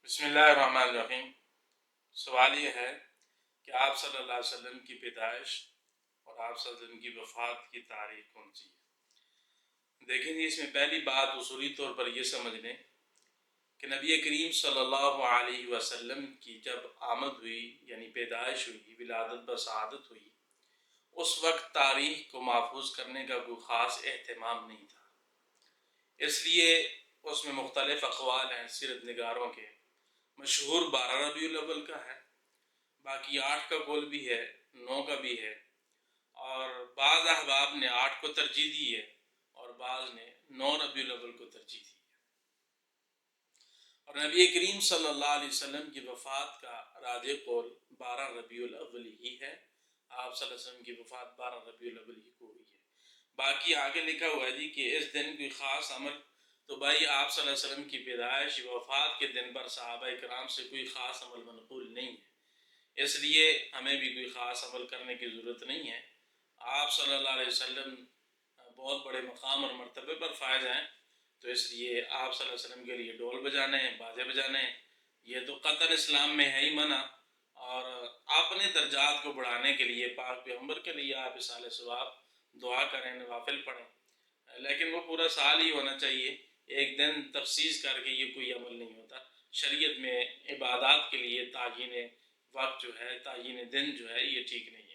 بسم اللہ الرحمن الرحیم۔ سوال یہ ہے کہ آپ صلی اللہ علیہ وسلم کی پیدائش اور آپ صلی اللہ علیہ وسلم کی وفات کی تاریخ کون سی ہے؟ دیکھیں جی، اس میں پہلی بات اصولی طور پر یہ سمجھ لیں کہ نبی کریم صلی اللہ علیہ وسلم کی جب آمد ہوئی، یعنی پیدائش ہوئی، ولادت بسعادت ہوئی، اس وقت تاریخ کو محفوظ کرنے کا کوئی خاص اہتمام نہیں تھا۔ اس لیے اس میں مختلف اقوال ہیں سیرت نگاروں کے۔ مشہور 12 ربیع الاول کا ہے، باقی 8 کا قول بھی ہے، 9 کا بھی ہے، اور بعض احباب نے 8 کو ترجیح دی ہے اور بعض نے 9 ربیع الاول کو ترجیح دی ہے۔ اور نبی کریم صلی اللہ علیہ وسلم کی وفات کا راجح قول 12 ربیع الاول ہی ہے۔ آپ صلی اللہ علیہ وسلم کی وفات 12 ربیع الاول ہی کو ہوئی ہے۔ باقی آگے لکھا ہوا ہے جی کہ اس دن کوئی خاص عمل، تو بھائی آپ صلی اللہ علیہ وسلم کی پیدائش وفات کے دن پر صحابہ کرام سے کوئی خاص عمل منقول نہیں ہے، اس لیے ہمیں بھی کوئی خاص عمل کرنے کی ضرورت نہیں ہے۔ آپ صلی اللہ علیہ وسلم بہت بڑے مقام اور مرتبے پر فائز ہیں، تو اس لیے آپ صلی اللہ علیہ وسلم کے لیے ڈول بجانے ہیں، بازے بجانے ہیں، یہ تو قطعاً اسلام میں ہے ہی منع۔ اور اپنے درجات کو بڑھانے کے لیے پاک پیغمبر کے لیے آپ اصالہ ثواب دعا کریں، نوافل پڑھیں، لیکن وہ پورا سال ہی ہونا چاہیے۔ ایک دن تخصیص کر کے یہ کوئی عمل نہیں ہوتا۔ شریعت میں عبادات کے لیے تعیین وقت جو ہے، تعیین دن جو ہے، یہ ٹھیک نہیں ہے۔